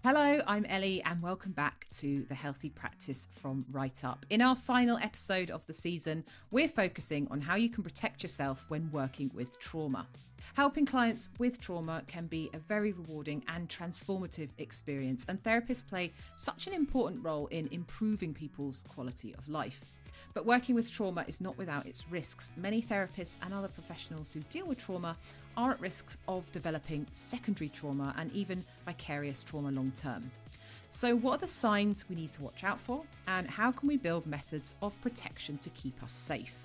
Hello, I'm Ellie, and welcome back to the Healthy Practice from Right Up. In our final episode of the season, we're focusing on how you can protect yourself when working with trauma. Helping clients with trauma can be a very rewarding and transformative experience, and therapists play such an important role in improving people's quality of life. But working with trauma is not without its risks. Many therapists and other professionals who deal with trauma are at risk of developing secondary trauma and even vicarious trauma long term. So what are the signs we need to watch out for, and how can we build methods of protection to keep us safe?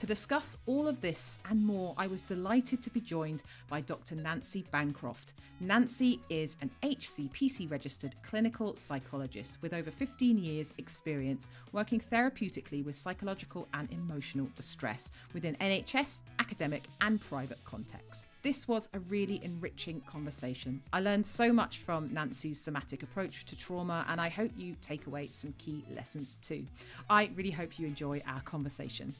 To discuss all of this and more, I was delighted to be joined by Dr. Nancy Bancroft. Nancy is an HCPC registered clinical psychologist with over 15 years experience working therapeutically with psychological and emotional distress within NHS, academic and private contexts. This was a really enriching conversation. I learned so much from Nancy's somatic approach to trauma, and I hope you take away some key lessons too. I really hope you enjoy our conversation.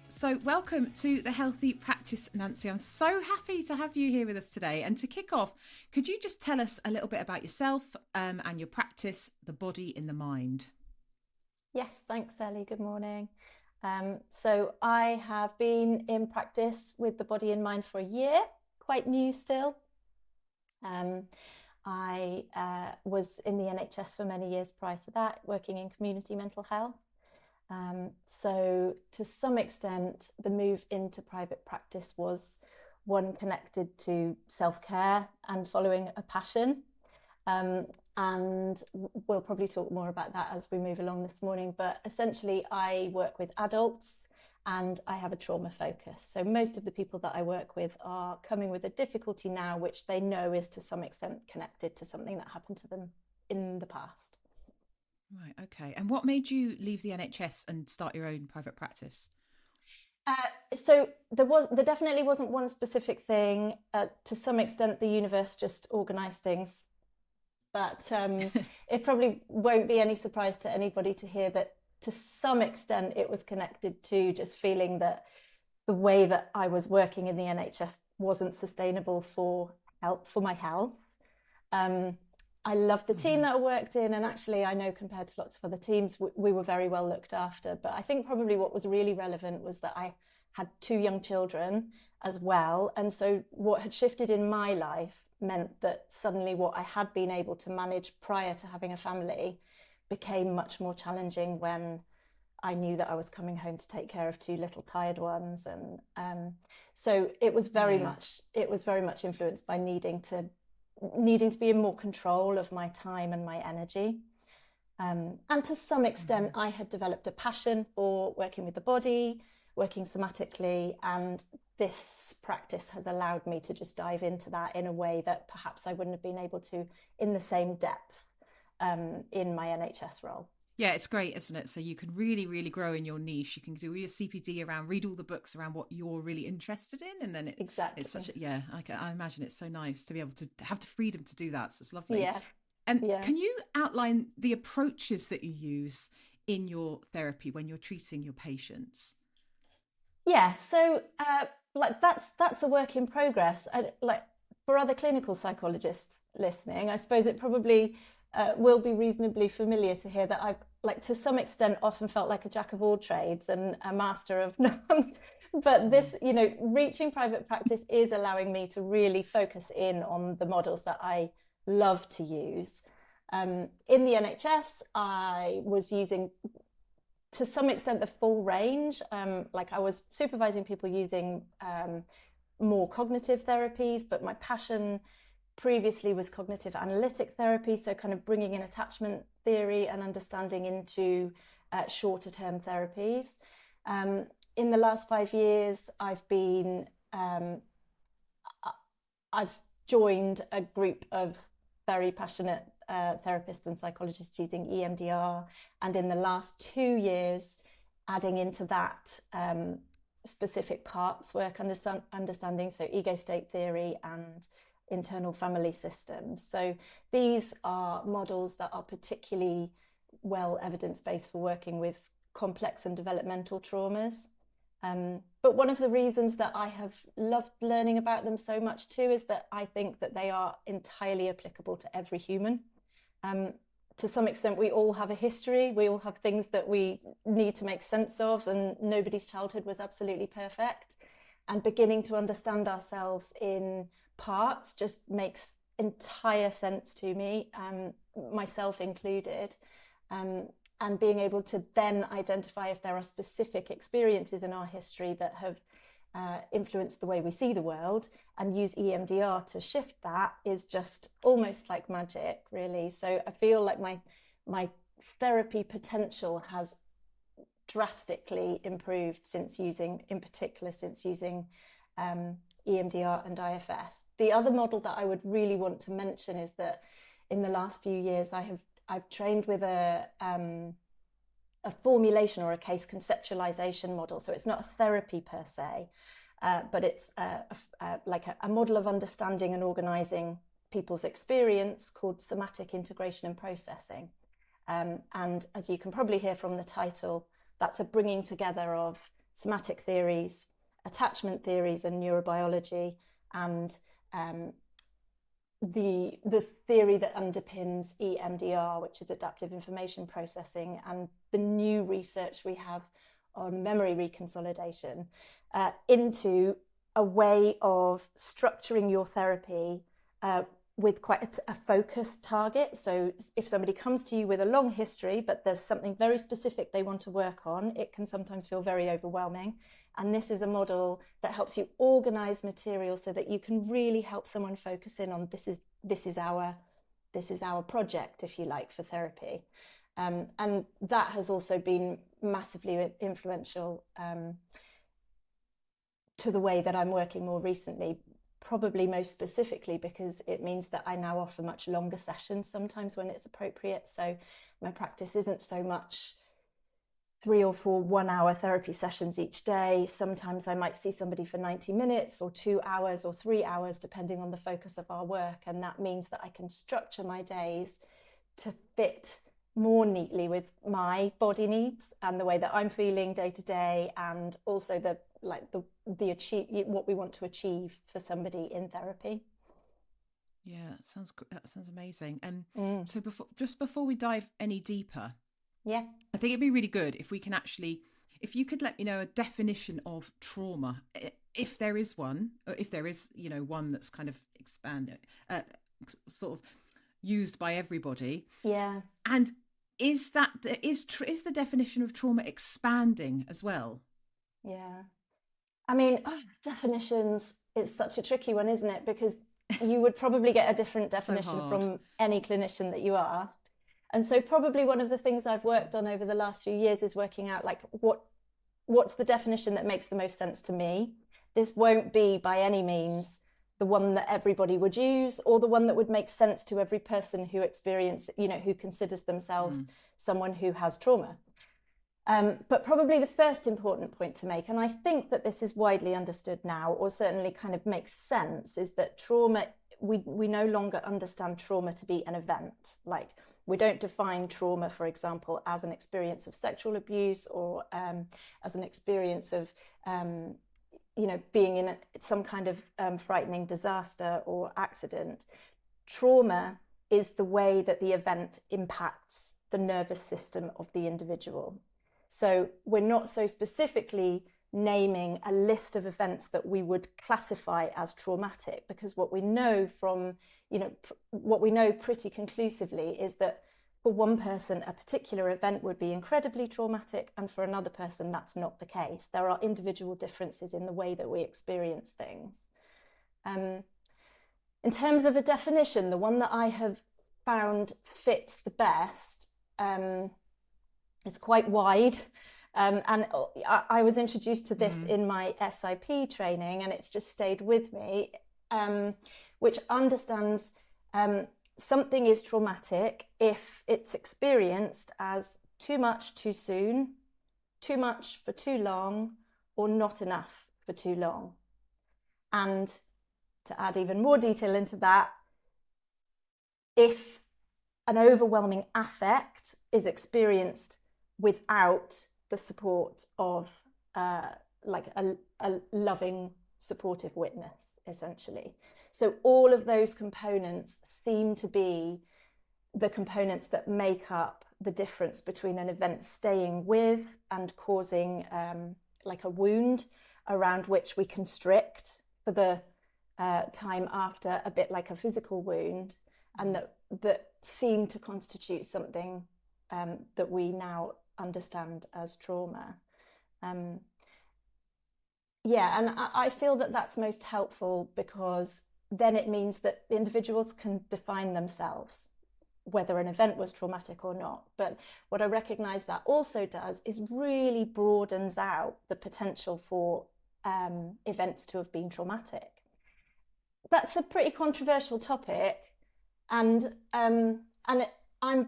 So welcome to the Healthy Practice, Nancy. I'm so happy to have you here with us today. And to kick off, could you just tell us a little bit about yourself and your practice, the body in the mind? Yes, thanks, Ellie. Good morning. So I have been in practice with the body in mind for a year, quite new still. I was in the NHS for many years prior to that, working in community mental health. So to some extent, the move into private practice was one connected to self-care and following a passion. And we'll probably talk more about that as we move along this morning. But essentially, I work with adults and I have a trauma focus. So most of the people that I work with are coming with a difficulty now, which they know is to some extent connected to something that happened to them in the past. Right, okay. And what made you leave the NHS and start your own private practice? So there definitely wasn't one specific thing. To some extent, the universe just organised things. But it probably won't be any surprise to anybody to hear that to some extent it was connected to just feeling that the way that I was working in the NHS wasn't sustainable for my health. I loved the team that I worked in, and actually I know compared to lots of other teams, we were very well looked after. But I think probably what was really relevant was that I had 2 young children as well. And so what had shifted in my life meant that suddenly what I had been able to manage prior to having a family became much more challenging when I knew that I was coming home to take care of 2 little tired ones. And so it was very much influenced by needing to be in more control of my time and my energy. And to some extent, I had developed a passion for working with the body, working somatically, and this practice has allowed me to just dive into that in a way that perhaps I wouldn't have been able to in the same depth in my NHS role. Yeah, it's great, isn't it? So you can really, really grow in your niche. You can do your CPD around, read all the books around what you're really interested in. And then Exactly. it's such a, I imagine it's so nice to be able to have the freedom to do that. So it's lovely. Yeah. And Yeah. can you outline the approaches that you use in your therapy when you're treating your patients? Yeah. So that's a work in progress. For other clinical psychologists listening, I suppose it probably will be reasonably familiar to hear that I've, to some extent, often felt like a jack of all trades and a master of none. But this, reaching private practice is allowing me to really focus in on the models that I love to use. In the NHS, I was using, to some extent, the full range. I was supervising people using more cognitive therapies, but my passion previously was cognitive analytic therapy, so kind of bringing in attachment theory and understanding into shorter term therapies. In the last 5 years, I've joined a group of very passionate therapists and psychologists using EMDR, and in the last 2 years, adding into that specific parts work understanding, so ego state theory and internal family systems. So these are models that are particularly well evidence-based for working with complex and developmental traumas. But But one of the reasons that I have loved learning about them so much too is that I think that they are entirely applicable to every human. To some extent, we all have a history. We all have things that we need to make sense of, and nobody's childhood was absolutely perfect. And beginning to understand ourselves in parts just makes entire sense to me, myself included. And being able to then identify if there are specific experiences in our history that have influenced the way we see the world, and use EMDR to shift that is just almost like magic, really. So I feel like my therapy potential has drastically improved since using EMDR and IFS. The other model that I would really want to mention is that in the last few years I've trained with a formulation or a case conceptualization model. So it's not a therapy per se, but it's like a model of understanding and organizing people's experience called somatic integration and processing. And as you can probably hear from the title, that's a bringing together of somatic theories, attachment theories and neurobiology, and the theory that underpins EMDR, which is adaptive information processing, and the new research we have on memory reconsolidation, into a way of structuring your therapy with quite a focused target. So if somebody comes to you with a long history, but there's something very specific they want to work on, it can sometimes feel very overwhelming. And this is a model that helps you organize material so that you can really help someone focus in on this is our project, if you like, for therapy. And that has also been massively influential to the way that I'm working more recently, probably most specifically because it means that I now offer much longer sessions sometimes when it's appropriate. So my practice isn't so much 3 or 4 1-hour therapy sessions each day. Sometimes I might see somebody for 90 minutes or 2 hours or 3 hours, depending on the focus of our work. And that means that I can structure my days to fit more neatly with my body needs and the way that I'm feeling day to day, and also what we want to achieve for somebody in therapy. Yeah, that sounds amazing. And so before we dive any deeper, yeah, I think it'd be really good if you could let me know a definition of trauma, if there is one, or if there is, one that's kind of expanded, sort of used by everybody. Yeah. And is the definition of trauma expanding as well? Yeah. I mean, definitions, it's such a tricky one, isn't it? Because you would probably get a different definition from any clinician that you asked. And so probably one of the things I've worked on over the last few years is working out like what's the definition that makes the most sense to me. This won't be by any means the one that everybody would use, or the one that would make sense to every person who who considers themselves someone who has trauma. But probably the first important point to make, and I think that this is widely understood now, or certainly kind of makes sense, is that trauma, we no longer understand trauma to be an event. Like, we don't define trauma, for example, as an experience of sexual abuse, or as an experience of being in some kind of frightening disaster or accident. Trauma is the way that the event impacts the nervous system of the individual. So we're not so specifically naming a list of events that we would classify as traumatic, because what we know pretty conclusively is that for one person, a particular event would be incredibly traumatic, and for another person, that's not the case. There are individual differences in the way that we experience things. In terms of a definition, the one that I have found fits the best is quite wide. And I was introduced to this in my SIP training, and it's just stayed with me, which understands something is traumatic if it's experienced as too much too soon, too much for too long, or not enough for too long. And to add even more detail into that, if an overwhelming affect is experienced without the support of like a loving, supportive witness, essentially. So all of those components seem to be the components that make up the difference between an event staying with and causing like a wound around which we constrict for the time after, a bit like a physical wound, and that seem to constitute something that we now understand as trauma. Yeah, and I feel that that's most helpful, because then it means that individuals can define themselves whether an event was traumatic or not. But what I recognize that also does is really broadens out the potential for events to have been traumatic. That's a pretty controversial topic, and I'm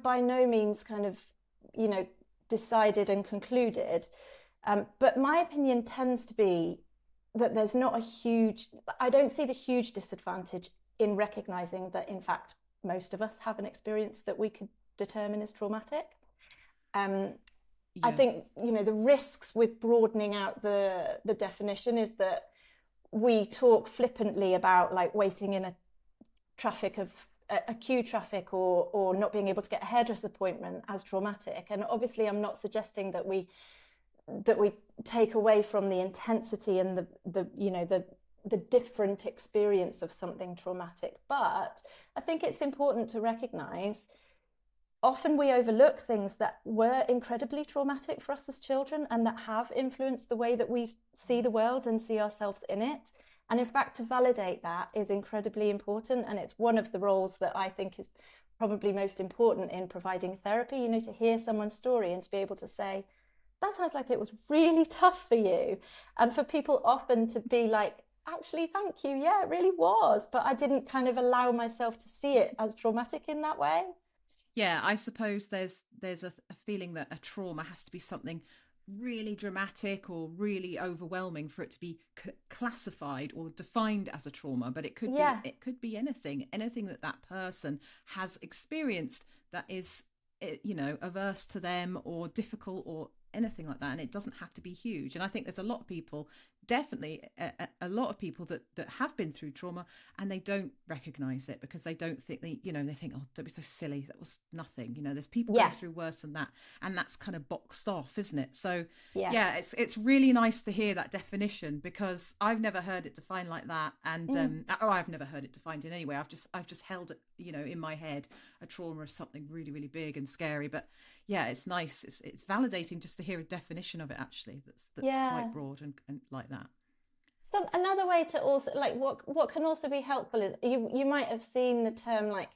by no means kind of, decided and concluded. But my opinion tends to be that there's not I don't see the huge disadvantage in recognizing that, in fact, most of us have an experience that we could determine as traumatic. I think, the risks with broadening out the definition is that we talk flippantly about like waiting in a queue traffic or not being able to get a hairdresser appointment as traumatic. And obviously I'm not suggesting that we take away from the intensity and the different experience of something traumatic. But I think it's important to recognize often we overlook things that were incredibly traumatic for us as children and that have influenced the way that we see the world and see ourselves in it. And in fact, to validate that is incredibly important. And it's one of the roles that I think is probably most important in providing therapy, to hear someone's story and to be able to say, that sounds like it was really tough for you. And for people often to be like, actually, thank you. Yeah, it really was. But I didn't kind of allow myself to see it as traumatic in that way. Yeah, I suppose there's a feeling that a trauma has to be something really dramatic or really overwhelming for it to be classified or defined as a trauma. But it could be anything that person has experienced that is, averse to them or difficult or anything like that, and it doesn't have to be huge. And I think there's a lot of people, definitely a lot of people that have been through trauma and they don't recognize it because they don't think they think, oh, don't be so silly, that was nothing. There's people going through worse than that, and that's kind of boxed off, isn't it? So it's really nice to hear that definition, because I've never heard it defined like that. And I've never heard it defined in any way. I've just held it, in my head, a trauma as something really, really big and scary. But yeah, it's nice, it's validating just to hear a definition of it, actually, that's quite broad and like that. So another way to also, like, what can also be helpful is you might have seen the term like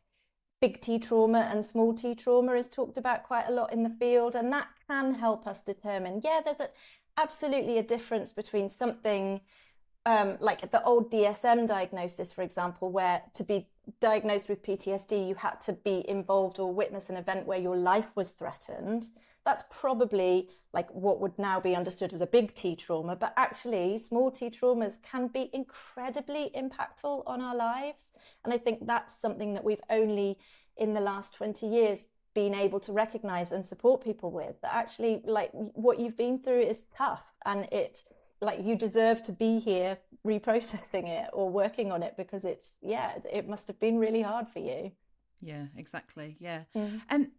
big T trauma and small T trauma is talked about quite a lot in the field, and that can help us determine, there's absolutely a difference between something like the old DSM diagnosis, for example, where to be diagnosed with PTSD, you had to be involved or witness an event where your life was threatened. That's probably like what would now be understood as a big T trauma, but actually small T traumas can be incredibly impactful on our lives. And I think that's something that we've only in the last 20 years been able to recognize and support people with, that actually, like, what you've been through is tough, and it, like, you deserve to be here reprocessing it or working on it, because it must have been really hard for you. Yeah, exactly. Yeah. And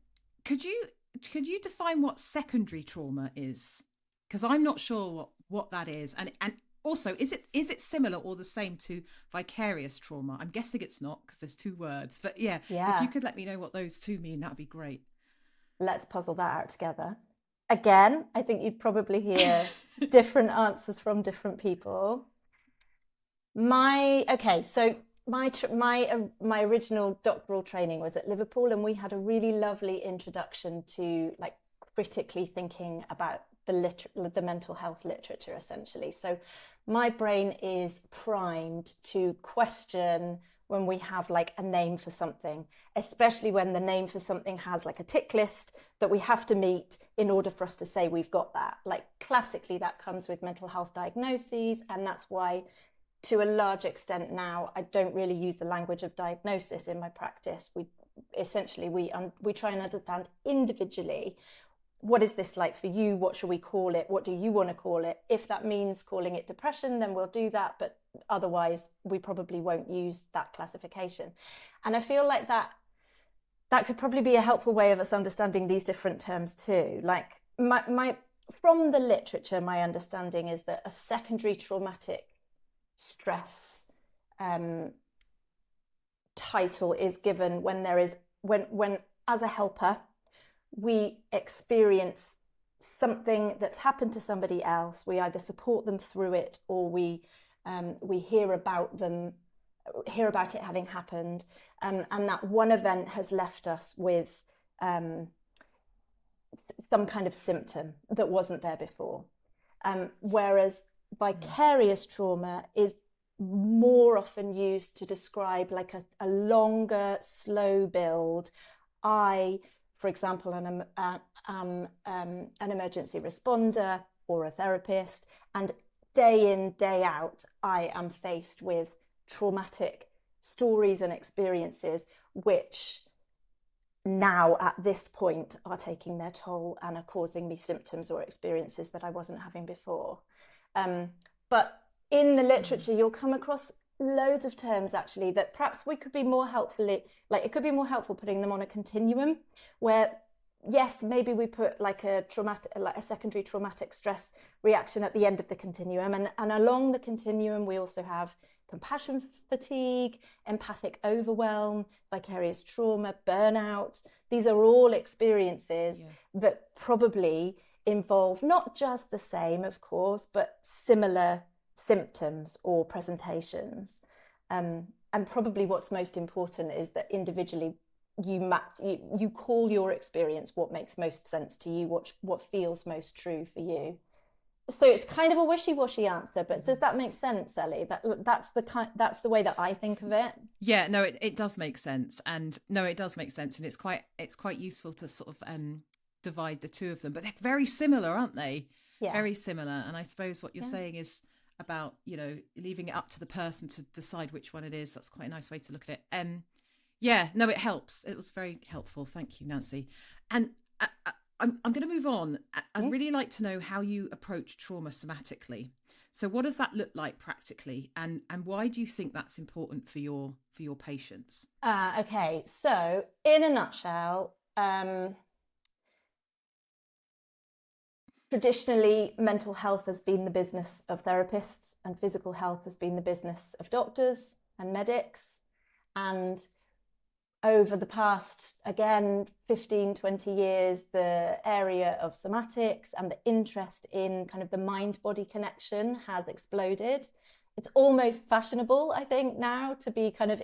could you define what secondary trauma is? Because I'm not sure what that is. And also, is it similar or the same to vicarious trauma? I'm guessing it's not, because there's two words. But yeah, if you could let me know what those two mean, that'd be great. Let's puzzle that out together. Again, I think you'd probably hear different answers from different people. My original doctoral training was at Liverpool, and we had a really lovely introduction to like critically thinking about the mental health literature, essentially. So my brain is primed to question when we have like a name for something, especially when the name for something has like a tick list that we have to meet in order for us to say we've got that. Like classically, that comes with mental health diagnoses, and that's why, to a large extent now, I don't really use the language of diagnosis in my practice. We try and understand individually what is this like for you? What should we call it? What do you want to call it? If that means calling it depression, then we'll do that. But otherwise, we probably won't use that classification. And I feel like that could probably be a helpful way of us understanding these different terms too. Like my from the literature, my understanding is that a secondary traumatic stress title is given when there is when as a helper we experience something that's happened to somebody else. We either support them through it, or we hear about it having happened, and that one event has left us with some kind of symptom that wasn't there before. Whereas vicarious trauma is more often used to describe like a longer, slow build. For example, an emergency responder or a therapist, and day in, day out, I am faced with traumatic stories and experiences which now at this point are taking their toll and are causing me symptoms or experiences that I wasn't having before. But in the literature, you'll come across loads of terms actually that perhaps we could be more helpfully, like it could be more helpful putting them on a continuum where, yes, maybe we put like a secondary traumatic stress reaction at the end of the continuum, and along the continuum we also have compassion fatigue, empathic overwhelm, vicarious trauma, burnout. These are all experiences that probably involve not just the same, of course, but similar symptoms or presentations. And probably what's most important is that individually you call your experience what makes most sense to you, what feels most true for you. So it's kind of a wishy-washy answer, but does that make sense, Ellie? That's the way that I think of it. Yeah, no, it does make sense, and it's quite useful to sort of divide the two of them, but they're very similar, aren't they? Yeah, very similar. And I suppose what you're saying is about leaving it up to the person to decide which one it is. That's quite a nice way to look at it. Yeah, no, it helps. It was very helpful. Thank you, Nancy. And I'm going to move on. I'd really like to know how you approach trauma somatically. So what does that look like practically? And why do you think that's important for your patients? Okay, so in a nutshell, traditionally, mental health has been the business of therapists and physical health has been the business of doctors and medics. And over the past, again, 15, 20 years, the area of somatics and the interest in kind of the mind-body connection has exploded. It's almost fashionable, I think, now to be kind of,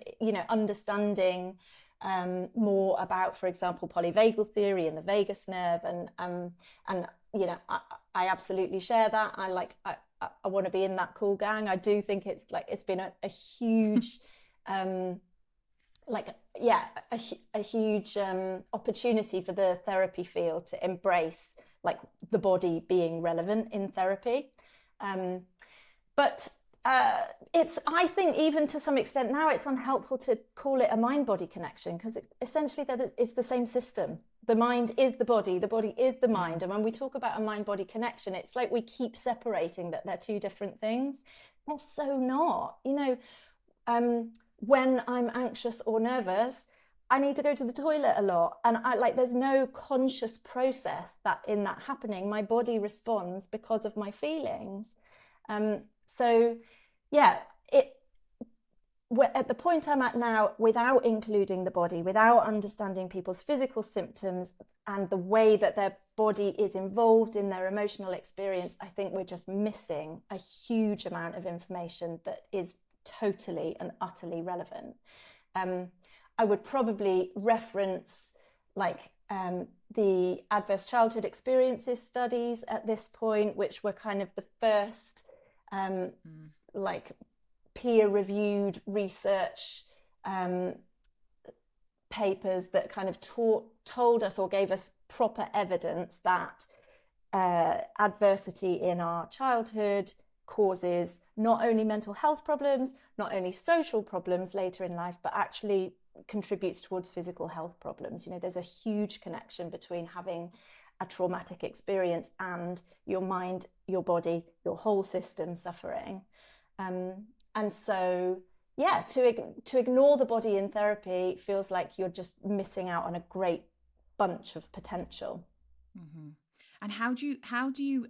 understanding more about, for example, polyvagal theory and the vagus nerve. And I absolutely share that. I want to be in that cool gang. I do think it's been a huge... a huge opportunity for the therapy field to embrace like the body being relevant in therapy. But I think even to some extent now it's unhelpful to call it a mind-body connection because essentially that it's the same system. The mind is the body is the mind. And when we talk about a mind-body connection, it's like we keep separating that they're two different things. They're so not, when I'm anxious or nervous, I need to go to the toilet a lot. And there's no conscious process that happening. My body responds because of my feelings. At the point I'm at now, without including the body, without understanding people's physical symptoms and the way that their body is involved in their emotional experience, I think we're just missing a huge amount of information that is totally and utterly relevant. I would probably reference the adverse childhood experiences studies at this point, which were kind of the first peer-reviewed research papers that kind of told us or gave us proper evidence that adversity in our childhood causes not only mental health problems, not only social problems later in life, but actually contributes towards physical health problems. There's a huge connection between having a traumatic experience and your mind, your body, your whole system suffering. And so, yeah, to ignore the body in therapy feels like you're just missing out on a great bunch of potential. Mm-hmm. And how do you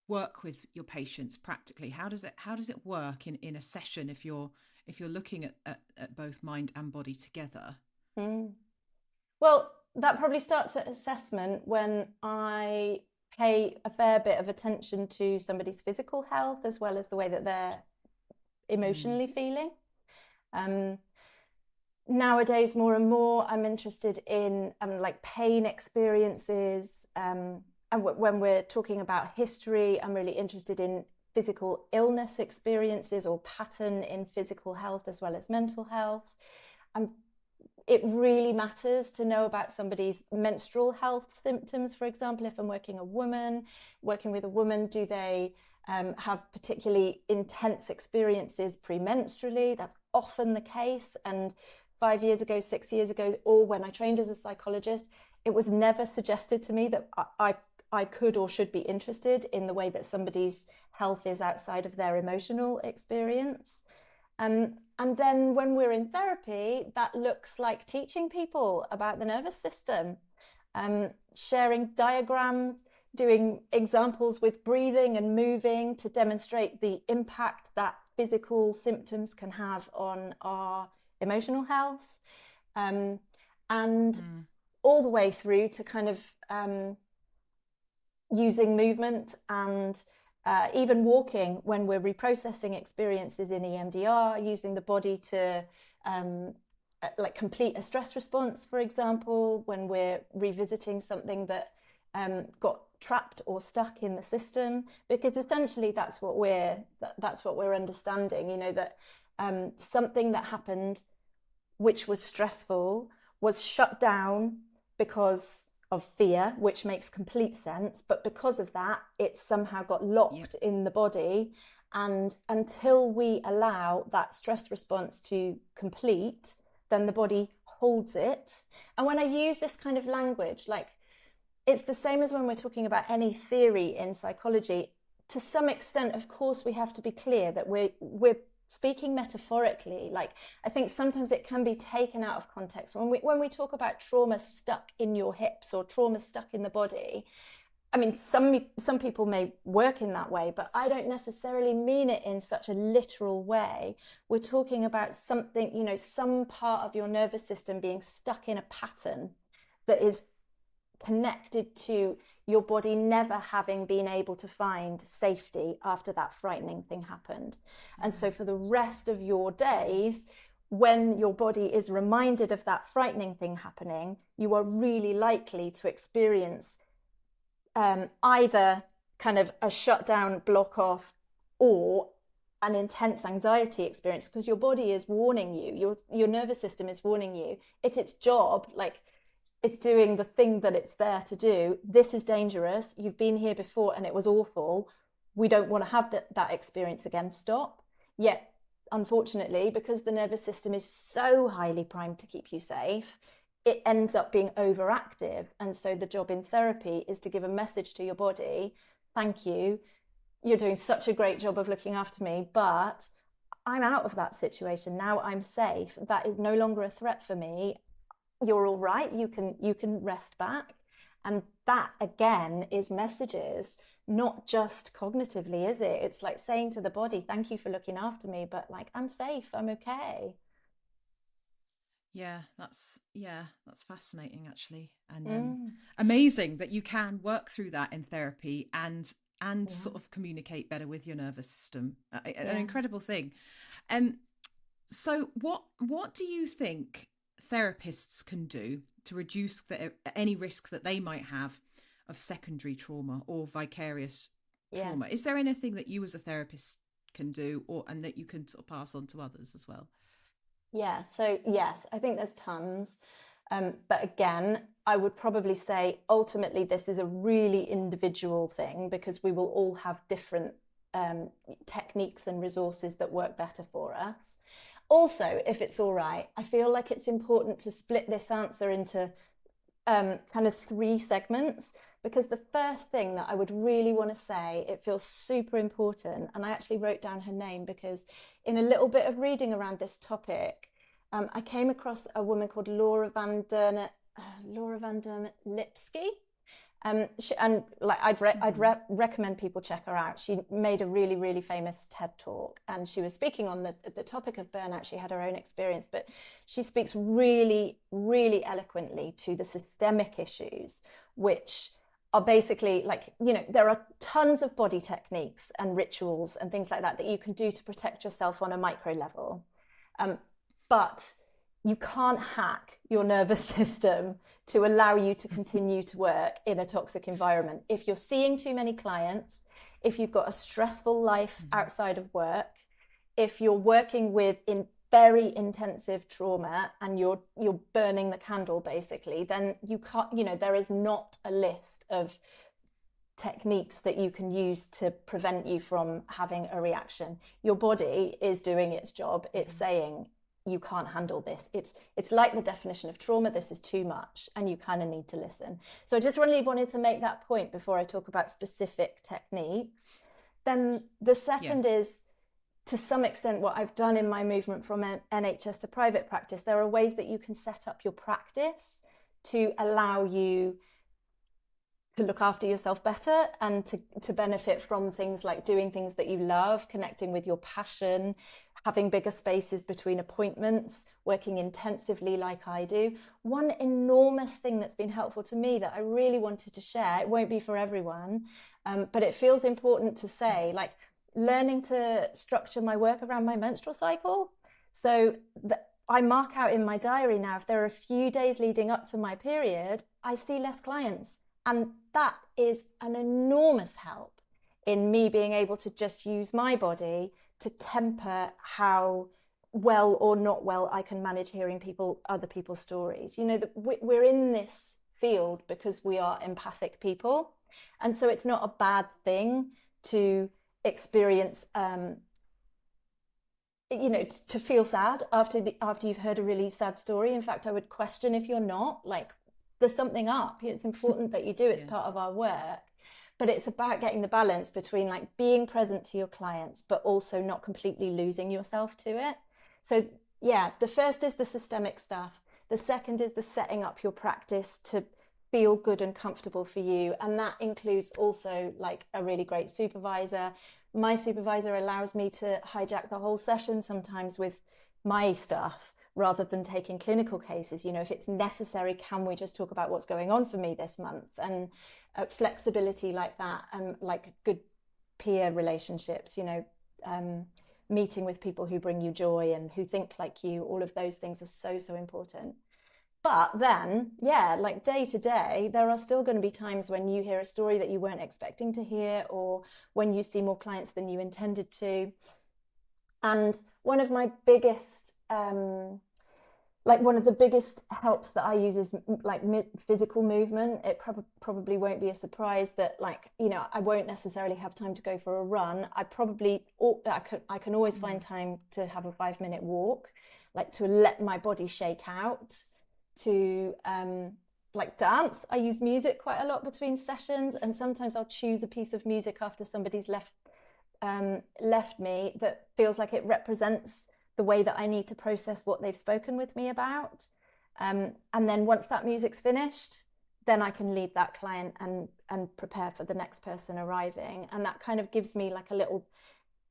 work with your patients practically? How does it work in a session if you're looking at both mind and body together? Well, that probably starts at assessment, when I pay a fair bit of attention to somebody's physical health as well as the way that they're emotionally feeling. Nowadays, more and more, I'm interested in like pain experiences. And when we're talking about history, I'm really interested in physical illness experiences or pattern in physical health as well as mental health. It really matters to know about somebody's menstrual health symptoms. For example, if I'm working with a woman, do they have particularly intense experiences premenstrually? That's often the case. And 5 years ago, 6 years ago, or when I trained as a psychologist, it was never suggested to me that I could or should be interested in the way that somebody's health is outside of their emotional experience. And then when we're in therapy, that looks like teaching people about the nervous system, sharing diagrams, doing examples with breathing and moving to demonstrate the impact that physical symptoms can have on our emotional health, and all the way through to kind of using movement and even walking when we're reprocessing experiences in EMDR, using the body to like complete a stress response, for example, when we're revisiting something that got trapped or stuck in the system, because essentially that's what we're understanding, you know, that something that happened which was stressful was shut down because of fear, which makes complete sense. But because of that, it somehow got locked in the body. And until we allow that stress response to complete, then the body holds it. And when I use this kind of language, like, it's the same as when we're talking about any theory in psychology. To some extent, of course, we have to be clear that we're speaking metaphorically. Like, I think sometimes it can be taken out of context. When we talk about trauma stuck in your hips or trauma stuck in the body, I mean, some people may work in that way, but I don't necessarily mean it in such a literal way. We're talking about something, you know, some part of your nervous system being stuck in a pattern that is connected to your body never having been able to find safety after that frightening thing happened. And so for the rest of your days, when your body is reminded of that frightening thing happening, you are really likely to experience either kind of a shutdown, block off, or an intense anxiety experience, because your body is warning you, your nervous system is warning you. It's its job, like, it's doing the thing that it's there to do. This is dangerous. You've been here before and it was awful. We don't want to have that experience again. Stop. Yet, unfortunately, because the nervous system is so highly primed to keep you safe, it ends up being overactive. And so the job in therapy is to give a message to your body. Thank you. You're doing such a great job of looking after me, but I'm out of that situation. Now I'm safe. That is no longer a threat for me. You're all right. You can rest back. And that, again, is messages, not just cognitively, is it? It's like saying to the body, thank you for looking after me, but like, I'm safe, I'm okay. That's fascinating, actually, and amazing that you can work through that in therapy and sort of communicate better with your nervous system. An incredible thing. So what do you think therapists can do to reduce any risks that they might have of secondary trauma or vicarious trauma? Is there anything that you as a therapist can do, and that you can sort of pass on to others as well? Yeah, so yes, I think there's tons. But again, I would probably say ultimately this is a really individual thing, because we will all have different techniques and resources that work better for us. Also, if it's all right, I feel like it's important to split this answer into kind of 3 segments, because the first thing that I would really want to say, it feels super important, and I actually wrote down her name because in a little bit of reading around this topic, I came across a woman called Laura Van Dermot Lipsky. And like I'd recommend people check her out. She made a really, really famous TED talk, and she was speaking on the topic of burnout. She had her own experience, but she speaks really, really eloquently to the systemic issues, which are basically like, you know, there are tons of body techniques and rituals and things like that that you can do to protect yourself on a micro level. But you can't hack your nervous system to allow you to continue to work in a toxic environment. If you're seeing too many clients, if you've got a stressful life outside of work, if you're working with very intensive trauma and you're burning the candle basically, then you can't, you know, there is not a list of techniques that you can use to prevent you from having a reaction. Your body is doing its job. It's saying, you can't handle this. It's like the definition of trauma. This is too much, and you kind of need to listen. So I just really wanted to make that point before I talk about specific techniques. Then the second is, to some extent, what I've done in my movement from NHS to private practice. There are ways that you can set up your practice to allow you to look after yourself better and to benefit from things like doing things that you love, connecting with your passion, having bigger spaces between appointments, working intensively like I do. One enormous thing that's been helpful to me that I really wanted to share, it won't be for everyone, but it feels important to say, like learning to structure my work around my menstrual cycle. So I mark out in my diary now, if there are a few days leading up to my period, I see less clients. And that is an enormous help in me being able to just use my body to temper how well or not well I can manage hearing other people's stories. You know, we're in this field because we are empathic people. And so it's not a bad thing to experience, you know, to feel sad after you've heard a really sad story. In fact, I would question if you're not, like, there's something up. It's important that you do. It's part of our work, but it's about getting the balance between like being present to your clients, but also not completely losing yourself to it. So yeah, the first is the systemic stuff. The second is the setting up your practice to feel good and comfortable for you. And that includes also like a really great supervisor. My supervisor allows me to hijack the whole session sometimes with my stuff, rather than taking clinical cases. You know, if it's necessary, can we just talk about what's going on for me this month? And flexibility like that, and like good peer relationships, you know, meeting with people who bring you joy and who think like you, all of those things are so important. But then, yeah, like day to day, there are still going to be times when you hear a story that you weren't expecting to hear, or when you see more clients than you intended to. And one of my biggest, one of the biggest helps that I use is like physical movement. It probably won't be a surprise that, like, you know, I won't necessarily have time to go for a run. I can always find time to have a 5-minute walk, like to let my body shake out, to like dance. I use music quite a lot between sessions, and sometimes I'll choose a piece of music after somebody's left me that feels like it represents the way that I need to process what they've spoken with me about. And then once that music's finished, then I can leave that client and prepare for the next person arriving. And that kind of gives me like a little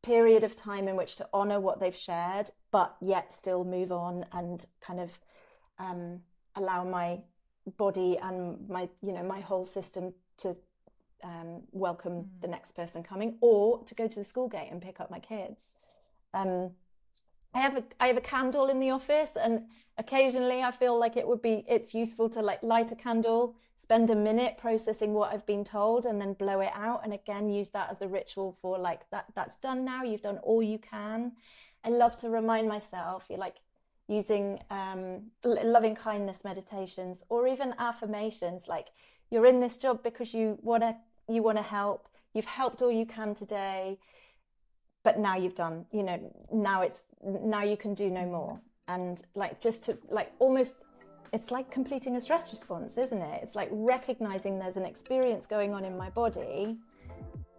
period of time in which to honor what they've shared, but yet still move on and kind of allow my body and my whole system to welcome the next person coming, or to go to the school gate and pick up my kids. I have a candle in the office, and occasionally I feel like it's useful to like light a candle, spend a minute processing what I've been told, and then blow it out, and again use that as a ritual for like that's done now, you've done all you can. I love to remind myself, you're like using loving kindness meditations, or even affirmations, like you're in this job because you want to help, you've helped all you can today, but now you've done, you know, now you can do no more. And like just to like almost it's like completing a stress response, isn't it? It's like recognizing there's an experience going on in my body,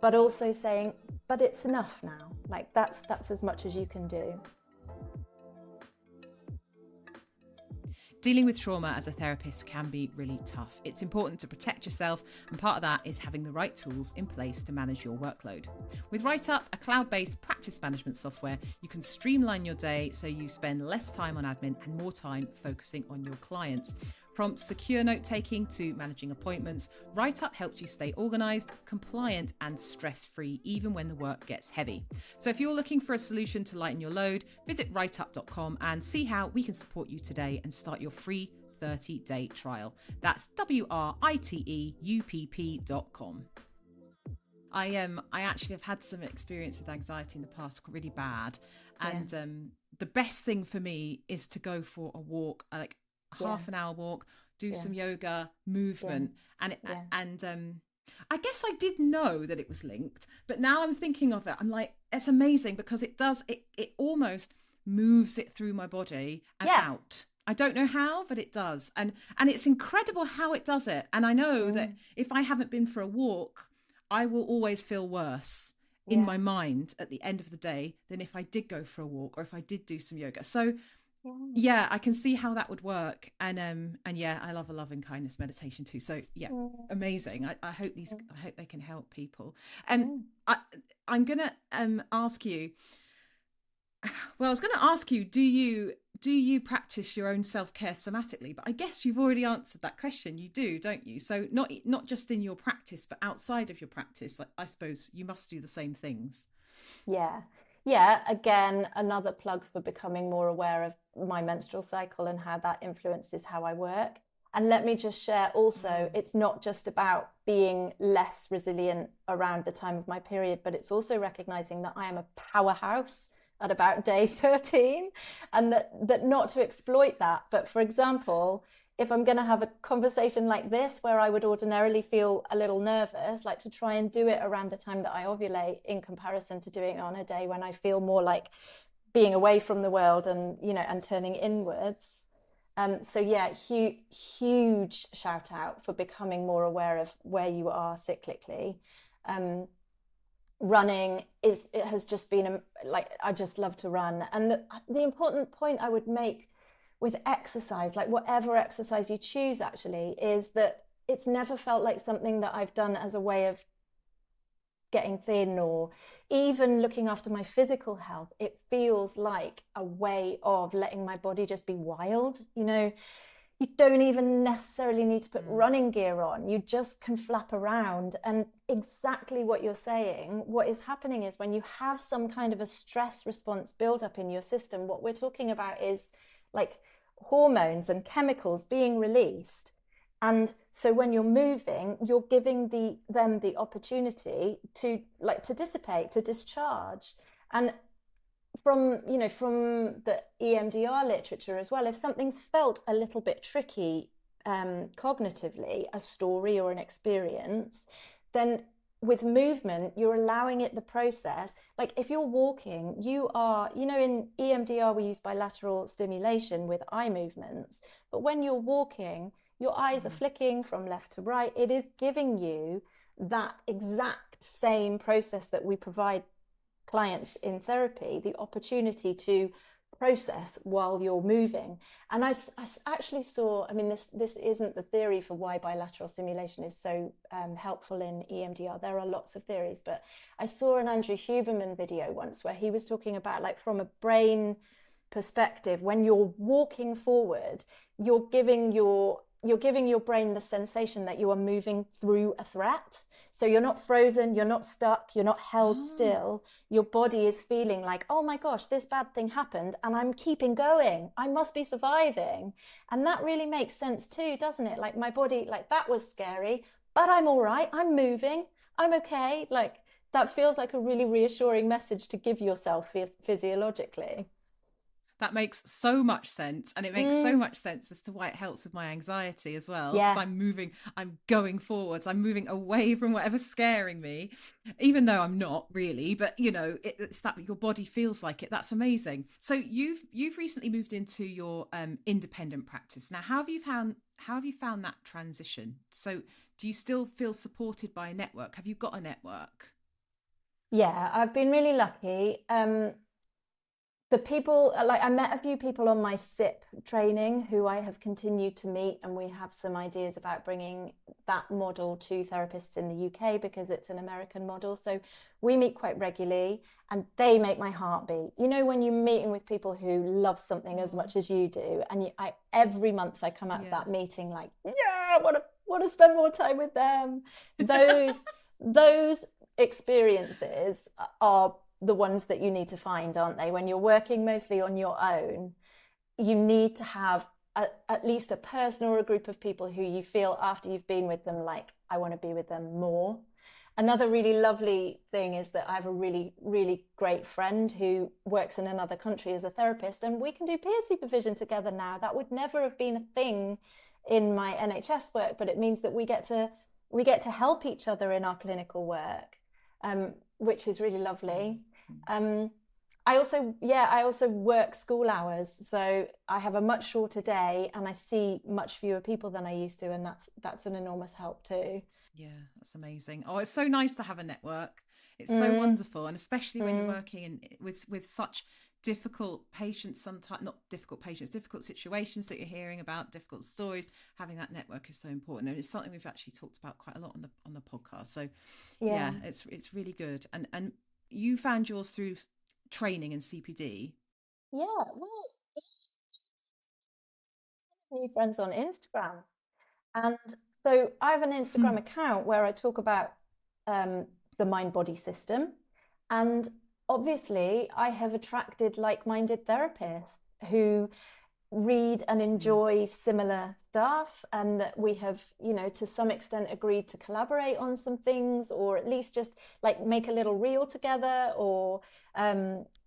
but also saying, but it's enough now. Like that's as much as you can do. Dealing with trauma as a therapist can be really tough. It's important to protect yourself, and part of that is having the right tools in place to manage your workload. With WriteUp, a cloud-based practice management software, you can streamline your day so you spend less time on admin and more time focusing on your clients. From secure note-taking to managing appointments, WriteUp helps you stay organised, compliant and stress-free even when the work gets heavy. So if you're looking for a solution to lighten your load, visit writeup.com and see how we can support you today and start your free 30-day trial. That's WRITEUPP.com. I actually have had some experience with anxiety in the past, really bad. And the best thing for me is to go for a walk, like half an hour walk, do some yoga, movement. And I guess I did know that it was linked, but now I'm thinking of it, I'm like, it's amazing because it almost moves it through my body and out. I don't know how, but it does. And it's incredible how it does it. And I know that if I haven't been for a walk, I will always feel worse in my mind at the end of the day than if I did go for a walk or if I did do some yoga. So yeah, I can see how that would work. And I love a loving kindness meditation too. So amazing. I hope they can help people. I'm gonna ask you, well, I was going to ask you, do you practice your own self-care somatically? But I guess you've already answered that question. You do, don't you? So not just in your practice, but outside of your practice, I suppose you must do the same things. Yeah. Again, another plug for becoming more aware of my menstrual cycle and how that influences how I work. And let me just share also, it's not just about being less resilient around the time of my period, but it's also recognizing that I am a powerhouse at about day 13, and that not to exploit that. But for example, if I'm going to have a conversation like this where I would ordinarily feel a little nervous, like to try and do it around the time that I ovulate in comparison to doing it on a day when I feel more like being away from the world and, and turning inwards. So yeah, huge shout out for becoming more aware of where you are cyclically. Running has just been I just love to run. And the important point I would make with exercise, like whatever exercise you choose actually, is that it's never felt like something that I've done as a way of getting thin or even looking after my physical health. It feels like a way of letting my body just be wild. You don't even necessarily need to put running gear on. You just can flap around. And exactly what you're saying, what is happening is when you have some kind of a stress response build up in your system, what we're talking about is like hormones and chemicals being released. And so when you're moving, you're giving them the opportunity to dissipate, to discharge. And from the EMDR literature as well, if something's felt a little bit tricky cognitively, a story or an experience, then with movement, you're allowing it the process. Like if you're walking, you are, in EMDR, we use bilateral stimulation with eye movements. But when you're walking, your eyes are flicking from left to right. It is giving you that exact same process that we provide clients in therapy, the opportunity to process while you're moving. And I actually saw, this isn't the theory for why bilateral stimulation is so helpful in EMDR. There are lots of theories, but I saw an Andrew Huberman video once where he was talking about, like, from a brain perspective, when you're walking forward, you're giving your brain the sensation that you are moving through a threat. So you're not frozen, you're not stuck, you're not held still. Your body is feeling like, oh my gosh, this bad thing happened and I'm keeping going. I must be surviving. And that really makes sense too, doesn't it? Like my body, like that was scary, but I'm all right. I'm moving. I'm okay. Like that feels like a really reassuring message to give yourself physiologically. That makes so much sense. And it makes so much sense as to why it helps with my anxiety as well. Because I'm going forwards, I'm moving away from whatever's scaring me, even though I'm not really. But, you know, it's that your body feels like it. That's amazing. So you've recently moved into your independent practice. Now, how have you found that transition? So do you still feel supported by a network? Have you got a network? Yeah, I've been really lucky. The people, like I met a few people on my SIP training who I have continued to meet, and we have some ideas about bringing that model to therapists in the UK because it's an American model. So we meet quite regularly, and they make my heart beat. You know, when you're meeting with people who love something as much as you do, and every month I come out of that meeting like, yeah, I want to spend more time with them. Those experiences are the ones that you need to find, aren't they? When you're working mostly on your own, you need to have at least a person or a group of people who you feel after you've been with them like, I want to be with them more. Another really lovely thing is that I have a really, really great friend who works in another country as a therapist, and we can do peer supervision together now. That would never have been a thing in my NHS work, but it means that we get to help each other in our clinical work, which is really lovely. I also work school hours, so I have a much shorter day and I see much fewer people than I used to, and that's an enormous help too. Yeah, that's amazing. Oh, it's so nice to have a network. It's so wonderful, and especially when you're working with such difficult patients, sometimes not difficult patients, difficult situations that you're hearing about, difficult stories. Having that network is so important, and it's something we've actually talked about quite a lot on the podcast. So yeah, it's really good. And you found yours through training and CPD. Yeah, well, new friends on Instagram. And so I have an Instagram account where I talk about the mind body system. And obviously, I have attracted like minded therapists who read and enjoy similar stuff, and that we have, you know, to some extent agreed to collaborate on some things, or at least just like make a little reel together, or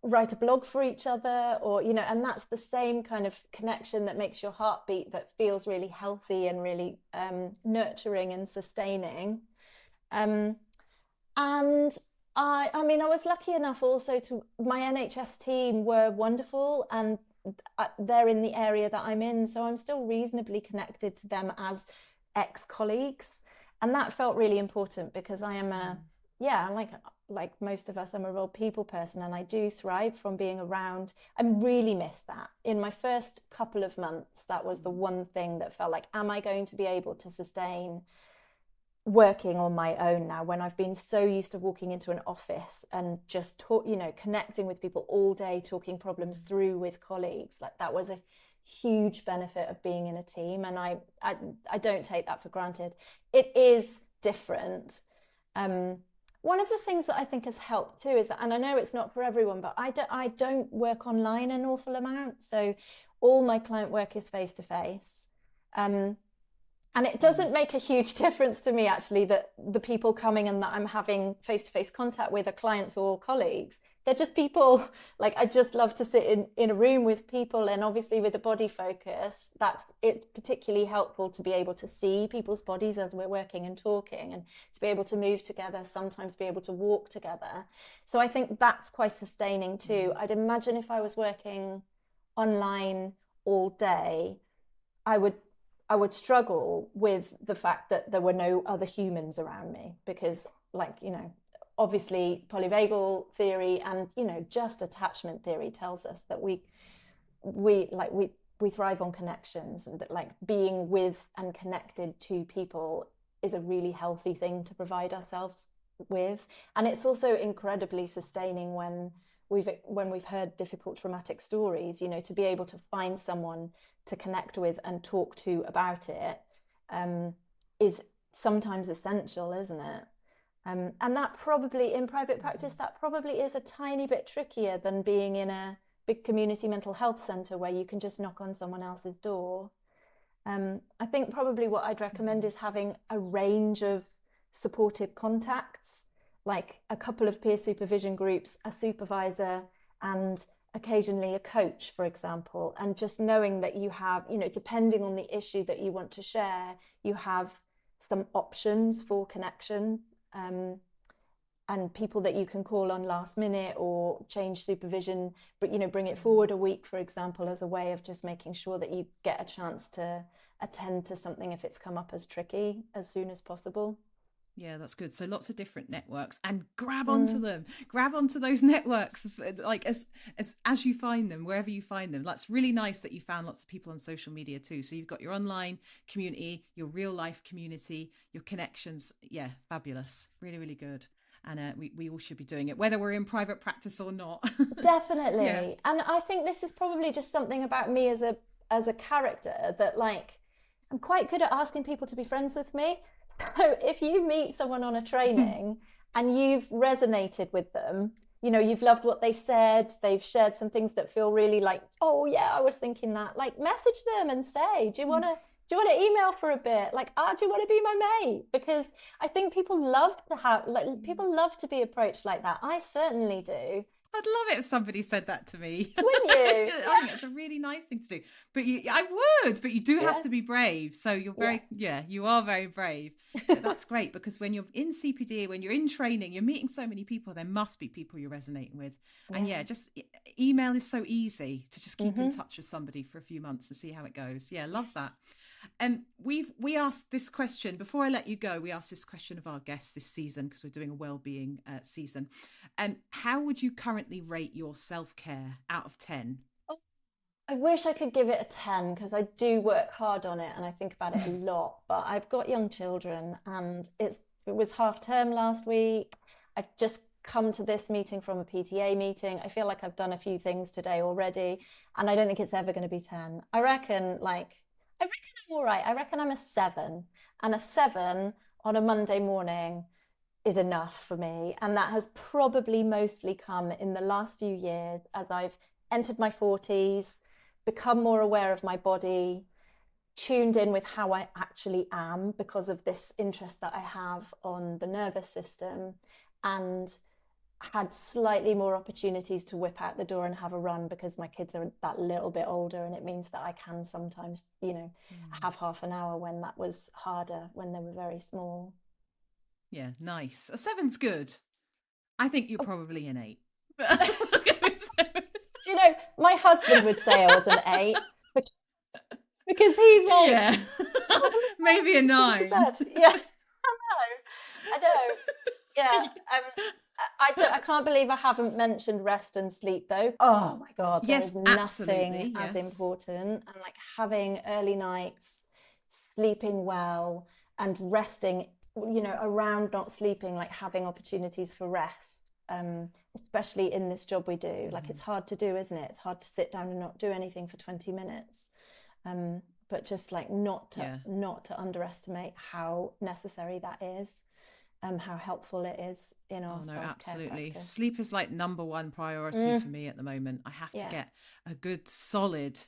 write a blog for each other, or, you know, and that's the same kind of connection that makes your heart beat, that feels really healthy and really nurturing and sustaining. And I mean, I was lucky enough also to, my NHS team were wonderful, and they're in the area that I'm in, so I'm still reasonably connected to them as ex-colleagues, and that felt really important because I am like most of us, I'm a real people person, and I do thrive from being around. I really missed that in my first couple of months. That was the one thing that felt like, am I going to be able to sustain working on my own now, when I've been so used to walking into an office and just talk, you know, connecting with people all day, talking problems through with colleagues. Like, that was a huge benefit of being in a team, and I don't take that for granted. It is different. One of the things that I think has helped too is that, and I know it's not for everyone, but I don't work online an awful amount, so all my client work is face to face. And it doesn't make a huge difference to me, actually, that the people coming and that I'm having face-to-face contact with are clients or colleagues. They're just people. Like, I just love to sit in a room with people, and obviously with a body focus, it's particularly helpful to be able to see people's bodies as we're working and talking, and to be able to move together, sometimes be able to walk together. So I think that's quite sustaining too. I'd imagine if I was working online all day, I would struggle with the fact that there were no other humans around me, because, like, you know, obviously polyvagal theory and, you know, just attachment theory tells us that we thrive on connections, and that, like, being with and connected to people is a really healthy thing to provide ourselves with. And it's also incredibly sustaining when we've heard difficult traumatic stories, you know, to be able to find someone to connect with and talk to about it, is sometimes essential, isn't it? And that probably, in private practice, that probably is a tiny bit trickier than being in a big community mental health centre where you can just knock on someone else's door. I think probably what I'd recommend is having a range of supportive contacts, like a couple of peer supervision groups, a supervisor, and occasionally a coach, for example, and just knowing that you have, depending on the issue that you want to share, you have some options for connection, and people that you can call on last minute or change supervision, but bring it forward a week, for example, as a way of just making sure that you get a chance to attend to something if it's come up as tricky as soon as possible. Yeah, that's good. So lots of different networks, and grab onto them. Grab onto those networks, like as you find them, wherever you find them. That's really nice that you found lots of people on social media too. So you've got your online community, your real life community, your connections. Yeah, fabulous. Really, really good. And we all should be doing it, whether we're in private practice or not. Definitely. Yeah. And I think this is probably just something about me as a character, that like I'm quite good at asking people to be friends with me. So if you meet someone on a training and you've resonated with them, you've loved what they said, they've shared some things that feel really like, oh yeah, I was thinking that, like message them and say, do you want to email for a bit? Like, do you want to be my mate? Because I think people love to be approached like that. I certainly do. I'd love it if somebody said that to me. Wouldn't you? I think that's a really nice thing to do. But I would, but you do have to be brave. So you're you are very brave. But that's great, because when you're in CPD, when you're in training, you're meeting so many people, there must be people you're resonating with. And just email is so easy to just keep in touch with somebody for a few months and see how it goes. Yeah, love that. And we asked this question before I let you go. We asked this question of our guests this season, because we're doing a well-being season. How would you currently rate your self-care out of 10? I wish I could give it a 10, because I do work hard on it and I think about it a lot. But I've got young children, and it was half term last week. I've just come to this meeting from a PTA meeting. I feel like I've done a few things today already, and I don't think it's ever going to be 10. I reckon I'm all right. I reckon I'm a 7, and a 7 on a Monday morning is enough for me. And that has probably mostly come in the last few years as I've entered my 40s, become more aware of my body, tuned in with how I actually am because of this interest that I have on the nervous system, and had slightly more opportunities to whip out the door and have a run because my kids are that little bit older, and it means that I can sometimes, have half an hour when that was harder when they were very small. Yeah, nice. A 7's good. I think you're probably an 8. Do my husband would say I was an 8 because he's like, maybe a 9. Yeah, I know. Yeah. I can't believe I haven't mentioned rest and sleep though. Oh my God, there's nothing as important. And like having early nights, sleeping well, and resting, around not sleeping, like having opportunities for rest, especially in this job we do. Like it's hard to do, isn't it? It's hard to sit down and not do anything for 20 minutes. But just like not to underestimate how necessary that is. How helpful it is in our self-care absolutely practice. Sleep is like number one priority for me at the moment. I have to get a good solid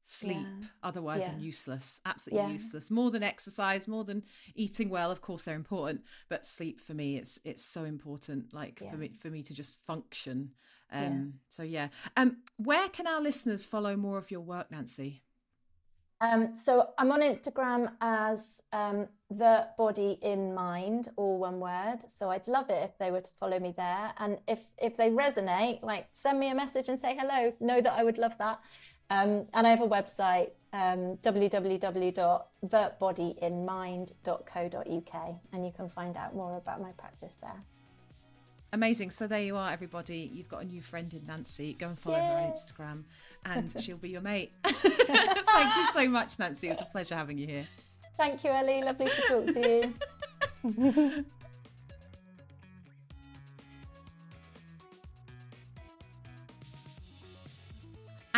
sleep, otherwise I'm useless, absolutely useless. More than exercise, more than eating well, of course they're important, but sleep for me, it's so important, like for me to just function. Where can our listeners follow more of your work, Nancy? So I'm on Instagram as The Body in Mind, all one word. So I'd love it if they were to follow me there. And if they resonate, like send me a message and say hello. Know that I would love that. And I have a website, www.thebodyinmind.co.uk, and you can find out more about my practice there. Amazing. So there you are, everybody. You've got a new friend in Nancy. Go and follow her on Instagram and she'll be your mate. Thank you so much, Nancy. It was a pleasure having you here. Thank you, Ellie. Lovely to talk to you.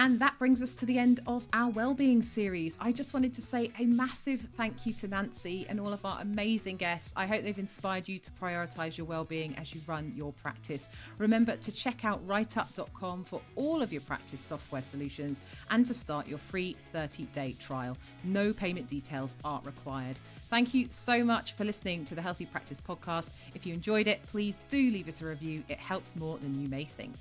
And that brings us to the end of our wellbeing series. I just wanted to say a massive thank you to Nancy and all of our amazing guests. I hope they've inspired you to prioritise your wellbeing as you run your practice. Remember to check out writeup.com for all of your practice software solutions and to start your free 30-day trial. No payment details are required. Thank you so much for listening to the Healthy Practice podcast. If you enjoyed it, please do leave us a review. It helps more than you may think.